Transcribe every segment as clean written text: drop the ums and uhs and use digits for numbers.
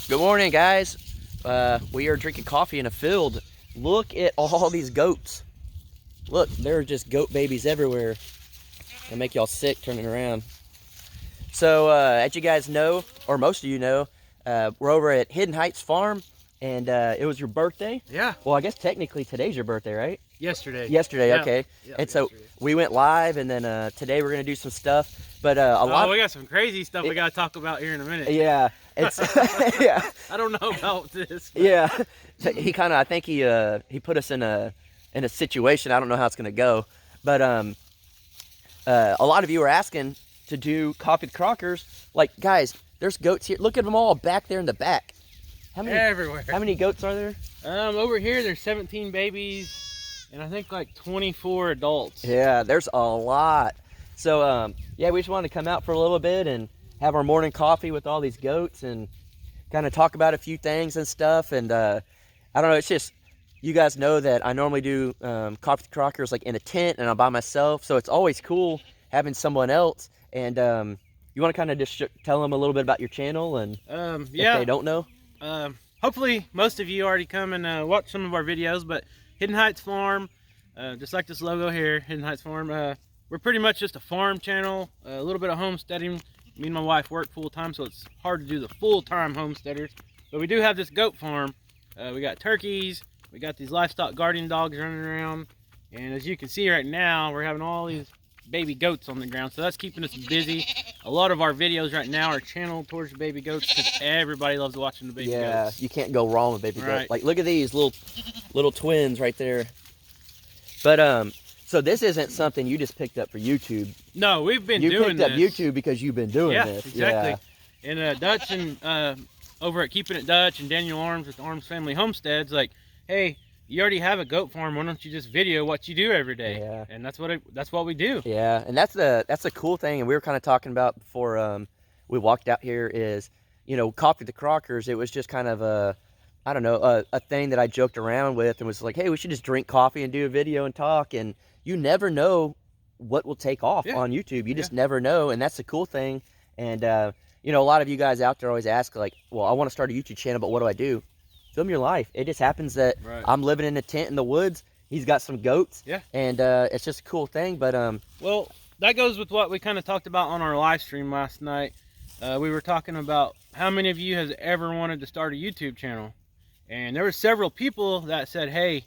Good morning, guys. We are drinking coffee in a field. Look at all these goats. Look, there are just goat babies everywhere. They make y'all sick turning around. So, as you guys know, or most of you know, we're over at Hidden Heights Farm, and it was your birthday. Yeah. Well, I guess technically today's your birthday, right? Yesterday. Yesterday, Yeah. okay. Yeah, and so yesterday. we went live, and then today we're gonna do some stuff. But we got some crazy stuff we got to talk about here in a minute. Yeah, it's yeah. I don't know about this. But. Yeah, he kind of. I think he put us in a situation. I don't know how it's gonna go, but a lot of you are asking to do coffee crockers. Like, guys, there's goats here. Look at them all back there in the back. How many? Everywhere. How many goats are there? Over here there's 17 babies, and I think like 24 adults. Yeah, there's a lot. So yeah, we just wanted to come out for a little bit and have our morning coffee with all these goats and kind of talk about a few things and stuff. And I don't know, it's just, you guys know that I normally do coffee crockers like in a tent and I'm by myself, so it's always cool having someone else. And you want to kind of just tell them a little bit about your channel and yeah, if they don't know. Hopefully most of you already come and watch some of our videos, but Hidden Heights Farm, just like this logo here, Hidden Heights Farm, we're pretty much just a farm channel, a little bit of homesteading. Me and my wife work full-time, so it's hard to do the full-time homesteaders, but we do have this goat farm. We got turkeys, we got these livestock guardian dogs running around, and as you can see right now, we're having all these baby goats on the ground, so that's keeping us busy. A lot of our videos right now are channeled towards the baby goats because everybody loves watching the baby goats. Yeah, you can't go wrong with baby Right. goats. Like, look at these little twins right there. But so this isn't something you just picked up for YouTube. No, we've been doing this. You picked up YouTube because you've been doing this. Exactly. And Dutch and over at Keeping It Dutch and Daniel Arms with Arms Family Homesteads, like, hey, you already have a goat farm. Why don't you just video what you do every day? Yeah. And that's what we do. Yeah, and that's the cool thing. And we were kind of talking about before we walked out here is, you know, Coffee the Crockers. It was just kind of I don't know, a thing that I joked around with and was like, hey, we should just drink coffee and do a video and talk. And you never know what will take off on YouTube. You just never know, and that's the cool thing. And you know, a lot of you guys out there always ask, like, well, I want to start a YouTube channel, but what do I do? Film your life. It just happens that I'm living in a tent in the woods. He's got some goats. Yeah. And it's just a cool thing. But well, that goes with what we kind of talked about on our live stream last night. We were talking about how many of you has ever wanted to start a YouTube channel, and there were several people that said, hey,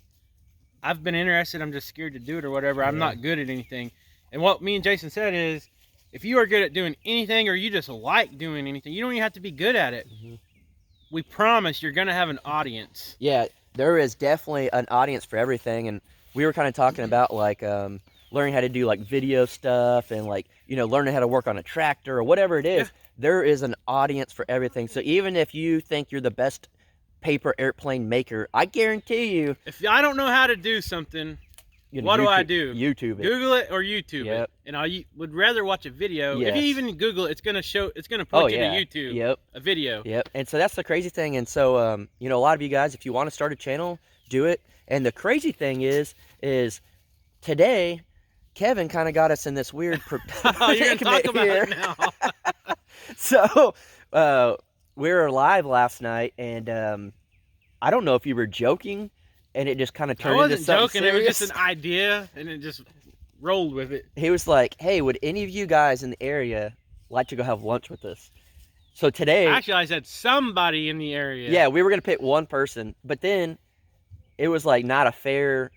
I've been interested, I'm just scared to do it or whatever. I'm not good at anything. And what me and Jason said is, if you are good at doing anything or you just like doing anything, you don't even have to be good at it. We promise you're going to have an audience. Yeah, there is definitely an audience for everything. And we were kind of talking about like learning how to do like video stuff and like, you know, learning how to work on a tractor or whatever it is. There is an audience for everything. So even if you think you're the best paper airplane maker, I guarantee you, if I don't know how to do something, what do I do? YouTube it. Google it or YouTube it. And I would rather watch a video. Yes. If you even Google it, it's gonna point you to YouTube. Yep. A video. Yep. And so that's the crazy thing. And so you know, a lot of you guys, if you want to start a channel, do it. And the crazy thing is today Kevin kind of got us in this weird predicament talk about here. It now. So we were live last night, and I don't know if you were joking, and it just kind of turned into something I wasn't joking. serious. It was just an idea, and it just rolled with it. He was like, hey, would any of you guys in the area like to go have lunch with us? So today... Actually, I said somebody in the area. Yeah, we were going to pick one person, but then it was like not a fair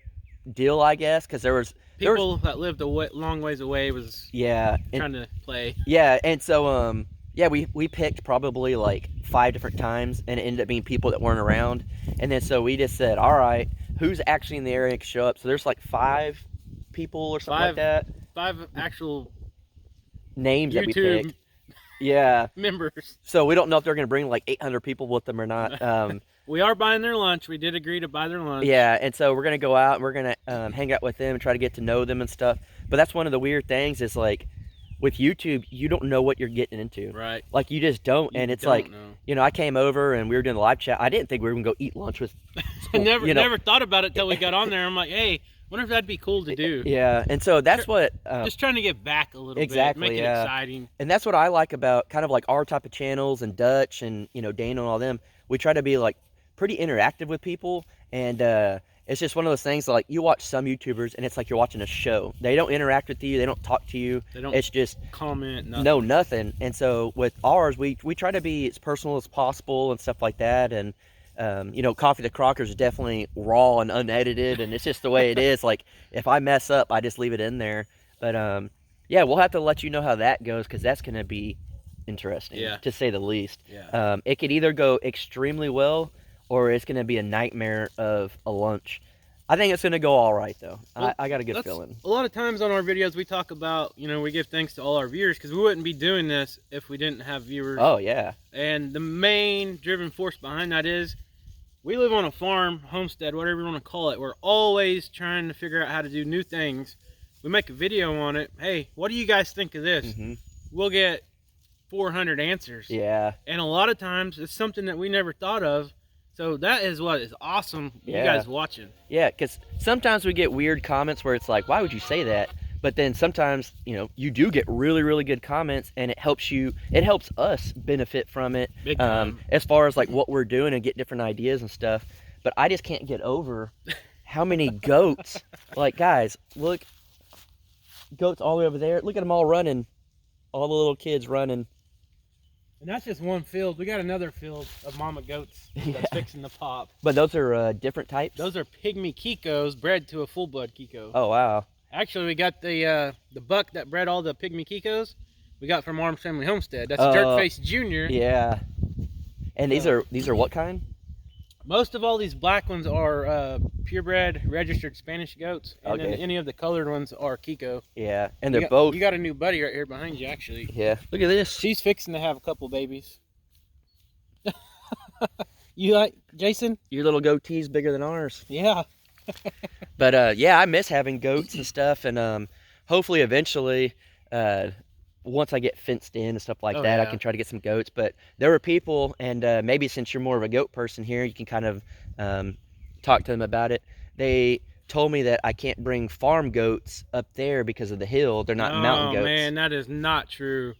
deal, I guess, because there was... People that lived a long ways away was trying to play. Yeah, and so... yeah, we picked probably like 5 different times, and it ended up being people that weren't around. And then so we just said, all right, who's actually in the area can show up? So there's like 5 people or something like that. 5 actual names YouTube that we picked. Yeah. members. So we don't know if they're going to bring like 800 people with them or not. We are buying their lunch. We did agree to buy their lunch. Yeah, and so we're going to go out and we're going to hang out with them and try to get to know them and stuff. But that's one of the weird things is like, with YouTube, you don't know what you're getting into. Right. Like, you just don't. And it's like, you know, I came over and we were doing the live chat. I didn't think we were going to go eat lunch with... I never thought about it till we got on there. I'm like, hey, Wonder if that'd be cool to do. Yeah, and so that's what Just trying to get back a little exactly, bit, make it yeah. exciting. And that's what I like about kind of like our type of channels and Dutch and Dana and all them. We try to be like pretty interactive with people, and it's just one of those things like you watch some YouTubers and it's like you're watching a show. They don't interact with you, they don't talk to you. They don't it's just comment, nothing. No, nothing. And so with ours, we try to be as personal as possible and stuff like that. And Coffee the Crockers is definitely raw and unedited, and it's just the way it is. Like if I mess up, I just leave it in there. But yeah, we'll have to let you know how that goes, because that's going to be interesting, Yeah, to say the least. Yeah. It could either go extremely well, or it's going to be a nightmare of a lunch. I think it's going to go all right, though. Well, I got a good feeling. A lot of times on our videos, we talk about, we give thanks to all our viewers, because we wouldn't be doing this if we didn't have viewers. Oh, yeah. And the main driving force behind that is we live on a farm, homestead, whatever you want to call it. We're always trying to figure out how to do new things. We make a video on it. Hey, what do you guys think of this? Mm-hmm. We'll get 400 answers. Yeah. And a lot of times it's something that we never thought of. So that is what is awesome, you guys watching. Yeah, because sometimes we get weird comments where it's like, why would you say that? But then sometimes, you do get really, really good comments, and it helps us benefit from it, Big time. as far as like what we're doing and get different ideas and stuff. But I just can't get over how many goats. Like, guys, look, goats all the way over there. Look at them all running, all the little kids running. And that's just one field. We got another field of mama goats that's fixing to pop. But those are different types? Those are pygmy Kikos bred to a full-blood Kiko. Oh, wow. Actually, we got the buck that bred all the pygmy Kikos. We got from Arms Family Homestead. That's Dirtface Jr. Yeah. And these are what kind? Most of all these black ones are purebred registered Spanish goats, and then any of the colored ones are Kiko. Yeah, and they're both. You got a new buddy right here behind you, actually. Yeah, look at this. She's fixing to have a couple babies. You like Jason? Your little goatee's bigger than ours. Yeah. But yeah, I miss having goats and stuff, and hopefully eventually, once I get fenced in and stuff like that, I can try to get some goats. But there were people, and maybe since you're more of a goat person here, you can kind of talk to them about it. They told me that I can't bring farm goats up there because of the hill. They're not mountain goats. Oh man, that is not true.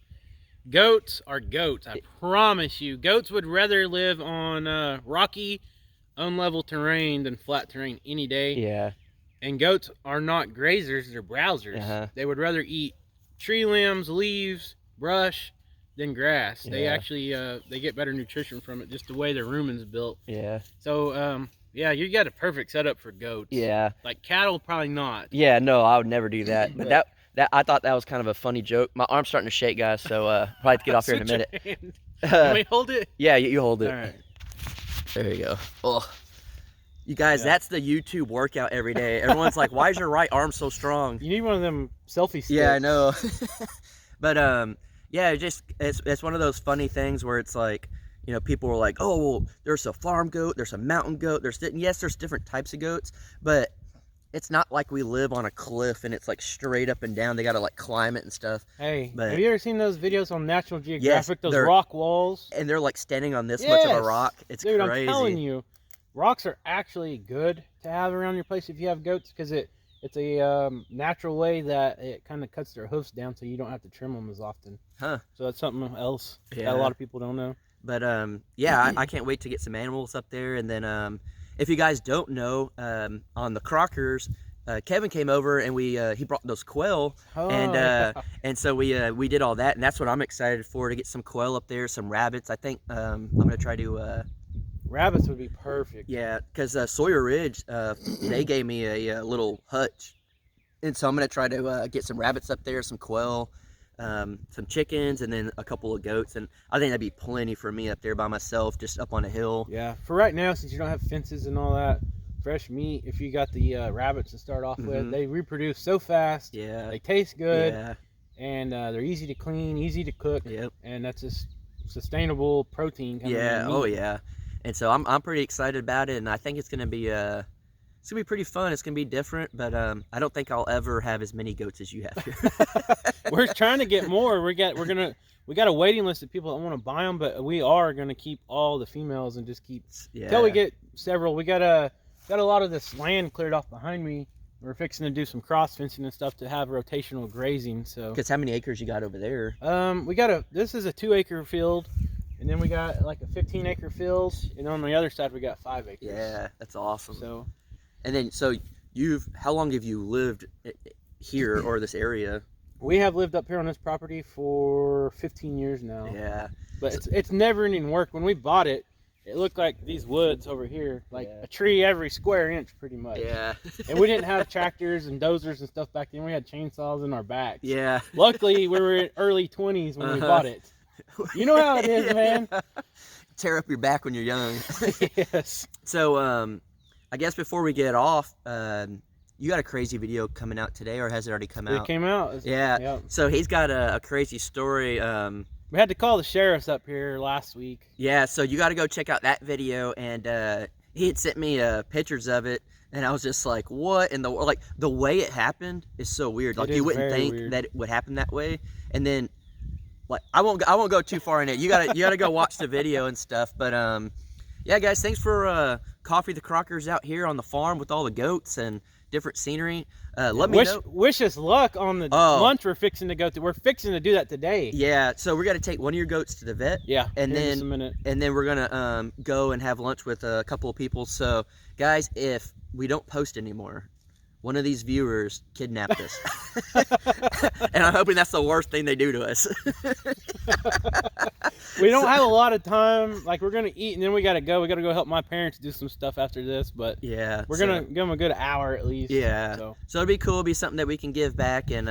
Goats are goats. I promise you. Goats would rather live on rocky, unlevel terrain than flat terrain any day. Yeah. And goats are not grazers, they're browsers. They would rather eat tree limbs, leaves, brush than grass. They actually they get better nutrition from it, just the way their rumen's built. Yeah. So yeah, you got a perfect setup for goats. Yeah. Like cattle, probably not. Yeah, no, I would never do that. But that I thought that was kind of a funny joke. My arm's starting to shake, guys, so probably have to get off here in a minute. Can we hold it? Yeah, you hold it. All right. There you go. Oh. You guys, that's the YouTube workout every day. Everyone's like, why is your right arm so strong? You need one of them selfie sticks. Yeah, I know. But yeah, it's one of those funny things where it's like, people are like, oh, well, there's a farm goat, there's a mountain goat, yes, there's different types of goats, but it's not like we live on a cliff and it's like straight up and down. They got to like climb it and stuff. Hey, have you ever seen those videos on National Geographic? Yes, those rock walls? And they're like standing on this much of a rock. It's Dude, crazy. I'm telling you, rocks are actually good to have around your place if you have goats, because it's a natural way that it kind of cuts their hoofs down so you don't have to trim them as often. Huh. So that's something else that a lot of people don't know. But yeah, I can't wait to get some animals up there. And then if you guys don't know, on the Crockers, Kevin came over and he brought those quail, and so we did all that, and that's what I'm excited for, to get some quail up there, some rabbits. I think I'm gonna try to rabbits would be perfect. Yeah, because Sawyer Ridge, they gave me a little hutch, and so I'm gonna try to get some rabbits up there, some quail, some chickens, and then a couple of goats, and I think that'd be plenty for me up there by myself, just up on a hill. Yeah, for right now, since you don't have fences and all that, fresh meat, if you got the rabbits to start off with, they reproduce so fast. Yeah, they taste good, and they're easy to clean, easy to cook. Yep. And that's just sustainable protein coming yeah from meat. Oh yeah. And so I'm pretty excited about it, and I think it's gonna be pretty fun. It's gonna be different, but I don't think I'll ever have as many goats as you have here. We're trying to get more. We got a waiting list of people that want to buy them, but we are gonna keep all the females and just keep until we get several. We got a lot of this land cleared off behind me we're fixing to do some cross fencing and stuff to have rotational grazing. So Because how many acres you got over there? we got this is a 2-acre field, and then we got like a 15-acre field, and on the other side we got 5 acres. Yeah, that's awesome. So, and then how long have you lived here or this area? we have lived up here on this property for 15 years now. Yeah. But it's never ending work. When we bought it, it looked like these woods over here, like a tree every square inch pretty much. Yeah. And we didn't have tractors and dozers and stuff back then. We had chainsaws in our backs. Yeah. Luckily, we were in early 20s when we bought it. You know how it is, man. Tear up your back when you're young. Yes. So, I guess before we get off, you got a crazy video coming out today, or has it already come out? It came out. Yeah. Yep. So he's got a crazy story. We had to call the sheriffs up here last week. Yeah, so you got to go check out that video, and he had sent me pictures of it, and I was just like, "What in the like the way it happened is so weird. Like you wouldn't think that it would happen that way." And then, like I won't go too far in it. You gotta go watch the video and stuff. But yeah, guys, thanks for Coffee the Crockers out here on the farm with all the goats and different scenery. Let me know. Wish us luck on the lunch we're fixing to go to. We're fixing to do that today. Yeah, so we're gonna take one of your goats to the vet. Yeah, and in just a minute. And then we're gonna go and have lunch with a couple of people. So, guys, if we don't post anymore, one of these viewers kidnapped us, and I'm hoping that's the worst thing they do to us. We don't have a lot of time. Like, we're gonna eat and then we gotta go. We gotta go help my parents do some stuff after this. But yeah, we're gonna give them a good hour at least. Yeah. So it'll be cool. It'll be something that we can give back and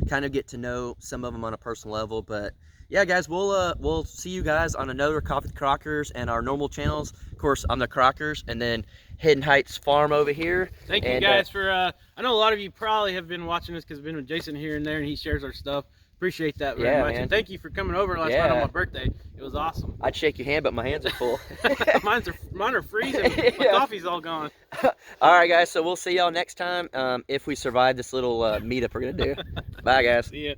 kind of get to know some of them on a personal level. But yeah, guys, we'll see you guys on another Coffee with the Crockers and our normal channels. Of course, I'm the Crockers, and then Hidden Heights Farm over here. Thank you guys for. I know a lot of you probably have been watching this because I've been with Jason here and there, and he shares our stuff. Appreciate that very much, man. and thank you for coming over last night on my birthday. It was awesome. I'd shake your hand, but my hands are full. Mine are freezing. My coffee's all gone. All right, guys. So we'll see y'all next time if we survive this little meetup we're gonna do. Bye, guys. See ya.